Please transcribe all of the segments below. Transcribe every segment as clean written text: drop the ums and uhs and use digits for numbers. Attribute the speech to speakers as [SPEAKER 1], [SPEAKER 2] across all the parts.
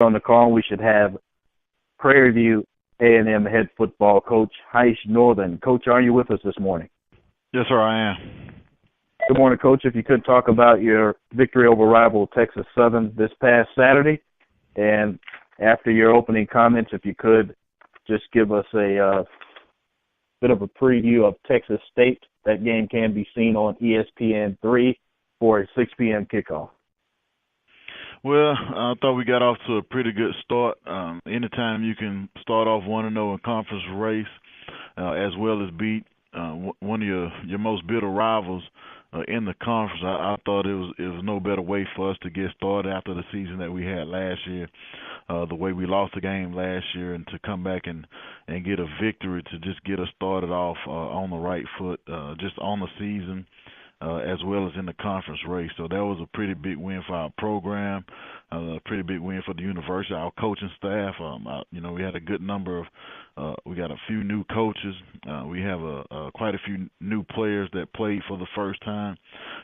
[SPEAKER 1] On the call, we should have Prairie View A&M head football coach Heishma. Coach, are you with us this morning?
[SPEAKER 2] Yes, sir, I am.
[SPEAKER 1] Good morning, Coach. If you could talk about your victory over rival Texas Southern this past Saturday, and after your opening comments, if you could just give us a bit of a preview of Texas State. That game can be seen on ESPN3 for a 6 p.m. kickoff.
[SPEAKER 2] Well, I thought we got off to a pretty good start. Anytime you can start off 1-0 in conference race, as well as beat one of your most bitter rivals in the conference, I thought it was no better way for us to get started after the season that we had last year, the way we lost the game last year, and to come back and get a victory to just get us started off on the right foot, just on the season. As well as in the conference race. So that was a pretty big win for our program, a pretty big win for the university, our coaching staff. We had a good number of we got a few new coaches. We have quite a few new players that played for the first time,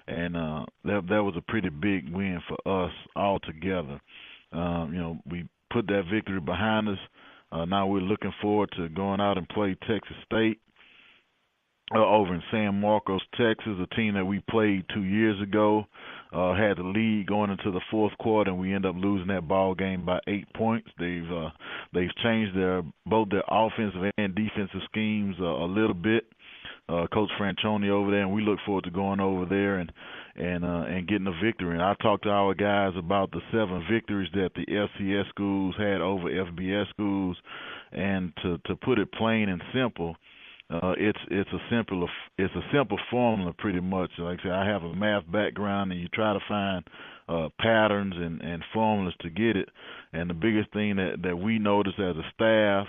[SPEAKER 2] and that was a pretty big win for us all together. We put that victory behind us. Now we're looking forward to going out and play Texas State over in San Marcos, Texas, a team that we played 2 years ago, had the lead going into the fourth quarter, and we end up losing that ball game by 8 points. They've changed both their offensive and defensive schemes a little bit. Coach Franchoni over there, and we look forward to going over there and getting a victory. And I talked to our guys about the 7 victories that the FCS schools had over FBS schools, and to put it plain and simple, it's a simple formula pretty much. Like I said, I have a math background, and you try to find patterns and formulas to get it. And the biggest thing that we notice as a staff,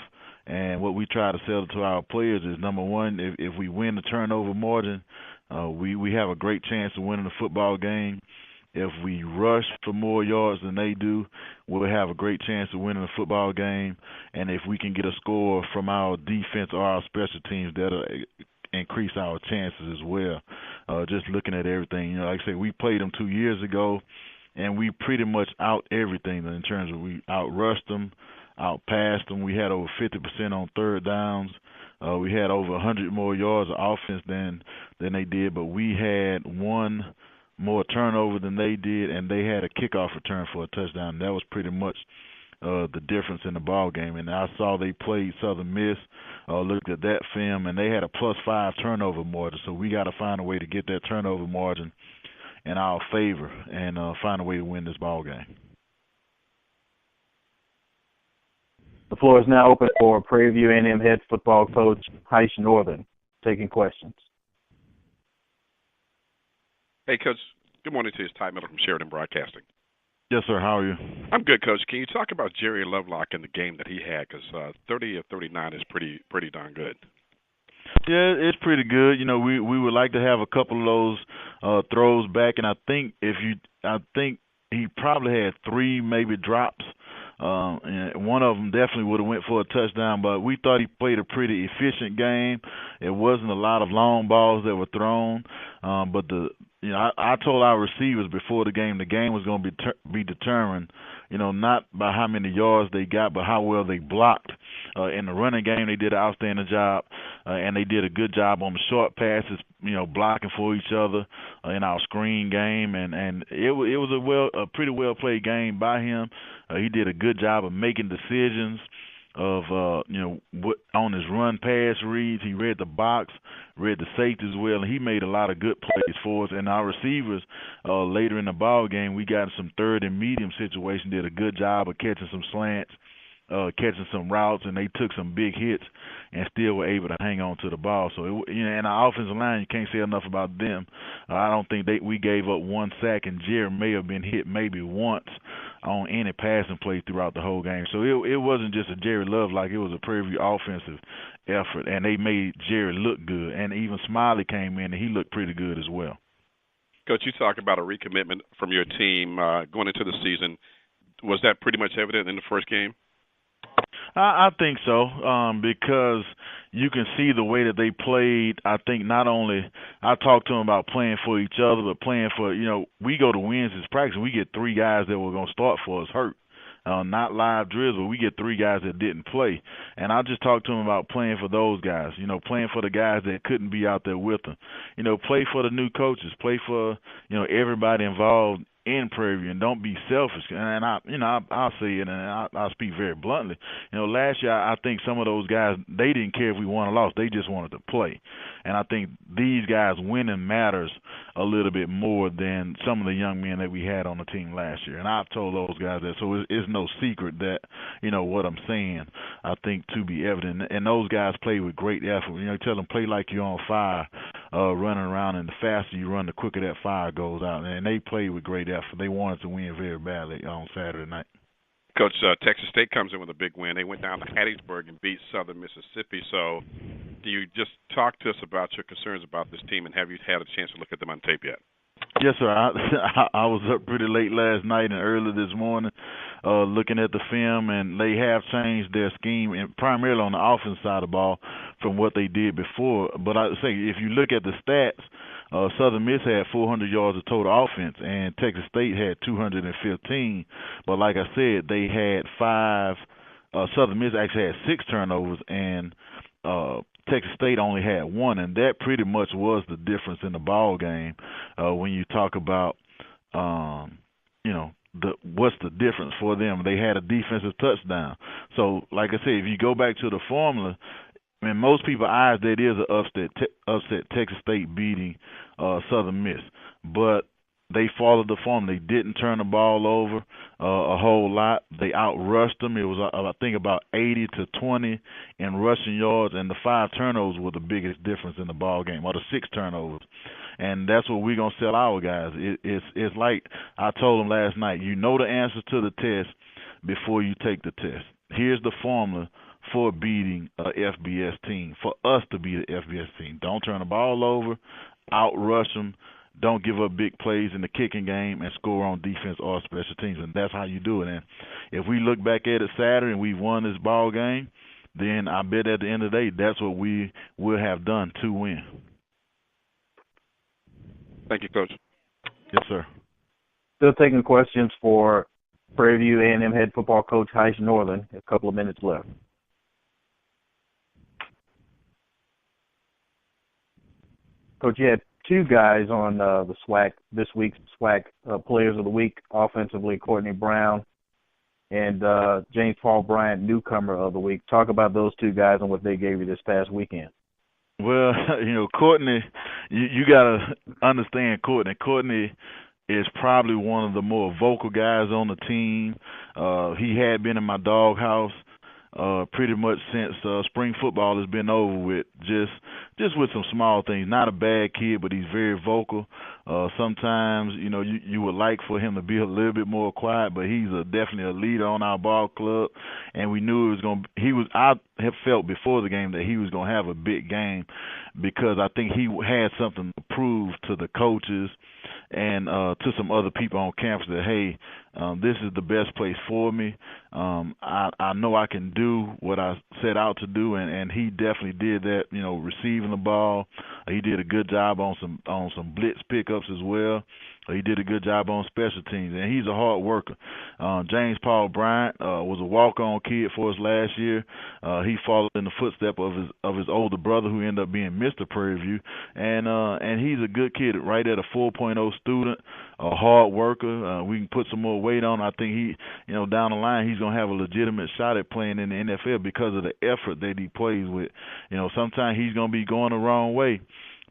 [SPEAKER 2] and what we try to sell to our players, is number one, if we win the turnover margin, we have a great chance of winning the football game. If we rush for more yards than they do, we'll have a great chance of winning the football game. And if we can get a score from our defense or our special teams, that'll increase our chances as well. Just looking at everything, like I said, we played them 2 years ago, and we pretty much out everything in terms of we outrushed them, outpassed them. We had over 50% on third downs. We had over 100 more yards of offense than they did, but we had one more turnover than they did, and they had a kickoff return for a touchdown. That was pretty much the difference in the ball game. And I saw they played Southern Miss, looked at that film, and they had a +5 turnover margin. So we got to find a way to get that turnover margin in our favor and find a way to win this ball game.
[SPEAKER 1] The floor is now open for Prairie View A&M head football coach Heishma taking questions.
[SPEAKER 3] Hey, Coach. Good morning to you. It's Ty Miller from Sheridan Broadcasting.
[SPEAKER 2] Yes, sir. How are you?
[SPEAKER 3] I'm good, Coach. Can you talk about Jerry Lovelock and the game that he had? Because 30 of 39 is pretty darn good.
[SPEAKER 2] Yeah, it's pretty good. We would like to have a couple of those throws back, and I think he probably had 3 maybe drops. And one of them definitely would have went for a touchdown, but we thought he played a pretty efficient game. It wasn't a lot of long balls that were thrown, but I told our receivers before the game was going to be determined, not by how many yards they got, but how well they blocked. In the running game, they did an outstanding job, and they did a good job on the short passes, blocking for each other in our screen game, and it was a pretty well played game by him. He did a good job of making decisions of what on his run pass reads. He read the box, read the safety as well, and he made a lot of good plays for us. And our receivers later in the ball game, we got some third and medium situation, did a good job of catching some slants, catching some routes, and they took some big hits and still were able to hang on to the ball. So, and our offensive line, you can't say enough about them. I don't think we gave up 1 sack, and Jerry may have been hit maybe once on any passing play throughout the whole game. So it wasn't just a Jerry Lovelock. It was a Prairie View offensive effort, and they made Jerry look good. And even Smiley came in, and he looked pretty good as well.
[SPEAKER 3] Coach, you talk about a recommitment from your team going into the season. Was that pretty much evident in the first game?
[SPEAKER 2] I think so, because you can see the way that they played. I think not only I talked to them about playing for each other, but playing for, we go to Wednesday's practice, we get 3 guys that were going to start for us hurt. not live drills, but we get 3 guys that didn't play. And I just talked to him about playing for those guys, playing for the guys that couldn't be out there with them. Play for the new coaches, play for, everybody involved in Prairie View, and don't be selfish. And I'll say it, and I'll speak very bluntly. Last year I think some of those guys, they didn't care if we won or lost. They just wanted to play. And I think these guys winning matters a little bit more than some of the young men that we had on the team last year. And I've told those guys that, so it's no secret that what I'm saying, I think, to be evident. And those guys play with great effort. Tell them play like you're on fire, running around, and the faster you run, the quicker that fire goes out. And they play with great effort. They wanted to win very badly on Saturday night.
[SPEAKER 3] Coach, Texas State comes in with a big win. They went down to Hattiesburg and beat Southern Mississippi. So do you just talk to us about your concerns about this team, and have you had a chance to look at them on tape yet?
[SPEAKER 2] Yes, sir. I was up pretty late last night and early this morning looking at the film, and they have changed their scheme, and primarily on the offense side of the ball, from what they did before. But I say, if you look at the stats, Southern Miss had 400 yards of total offense, and Texas State had 215. But like I said, they had 5. Southern Miss actually had 6 turnovers, and Texas State only had 1, and that pretty much was the difference in the ball game. When you talk about, what's the difference for them? They had a defensive touchdown. So, like I said, if you go back to the formula, in most people's eyes, that is an upset Texas State beating Southern Miss. But they followed the formula. They didn't turn the ball over a whole lot. They outrushed them. It was, I think, about 80-20 in rushing yards, and the 5 turnovers were the biggest difference in the ball game, or the 6 turnovers. And that's what we're going to sell our guys. It's like I told them last night, you know the answers to the test before you take the test. Here's the formula for beating a FBS team, for us to beat an FBS team. Don't turn the ball over, outrush them, don't give up big plays in the kicking game, and score on defense or special teams. And that's how you do it. And if we look back at it Saturday and we won this ball game, then I bet at the end of the day, that's what we will have done to win.
[SPEAKER 3] Thank you, Coach.
[SPEAKER 2] Yes, sir.
[SPEAKER 1] Still taking questions for Prairie View A&M head football coach Heishma Northern. A couple of minutes left. Coach, you had 2 guys on the SWAC, this week's SWAC Players of the Week, offensively, Courtney Brown and James Paul Bryant, Newcomer of the Week. Talk about those 2 guys and what they gave you this past weekend.
[SPEAKER 2] Well, Courtney, you got to understand Courtney. Courtney is probably one of the more vocal guys on the team. He had been in my doghouse pretty much since spring football has been over with, just with some small things. Not a bad kid, but he's very vocal. Sometimes, you would like for him to be a little bit more quiet, but he's definitely a leader on our ball club, and we knew I have felt before the game that he was going to have a big game, because I think he had something to prove to the coaches and to some other people on campus that, hey, this is the best place for me. I know I can do what I set out to do, and he definitely did that. Receiving the ball, he did a good job on some blitz pickups as well. He did a good job on special teams, and he's a hard worker. James Paul Bryant was a walk-on kid for us last year. He followed in the footsteps of his older brother, who ended up being Mr. Prairie View, and he's a good kid, right at a 4.0 student, a hard worker. We can put some more weight on. I think he, down the line, he's gonna have a legitimate shot at playing in the NFL because of the effort that he plays with. Sometimes he's gonna be going the wrong way,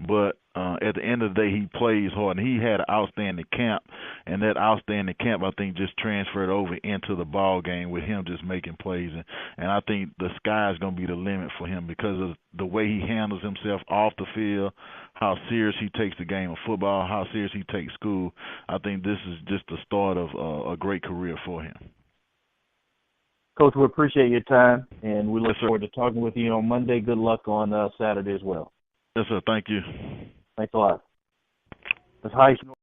[SPEAKER 2] but at the end of the day, he plays hard, and he had an outstanding camp, and that outstanding camp, I think, just transferred over into the ball game with him just making plays, and I think the sky is going to be the limit for him because of the way he handles himself off the field, how serious he takes the game of football, how serious he takes school. I think this is just the start of a great career for him.
[SPEAKER 1] Coach, we appreciate your time, and we look forward to talking with you on Monday. Good luck on Saturday as well.
[SPEAKER 2] Yes, sir. Thank you.
[SPEAKER 1] Thanks a lot. That's Heishma.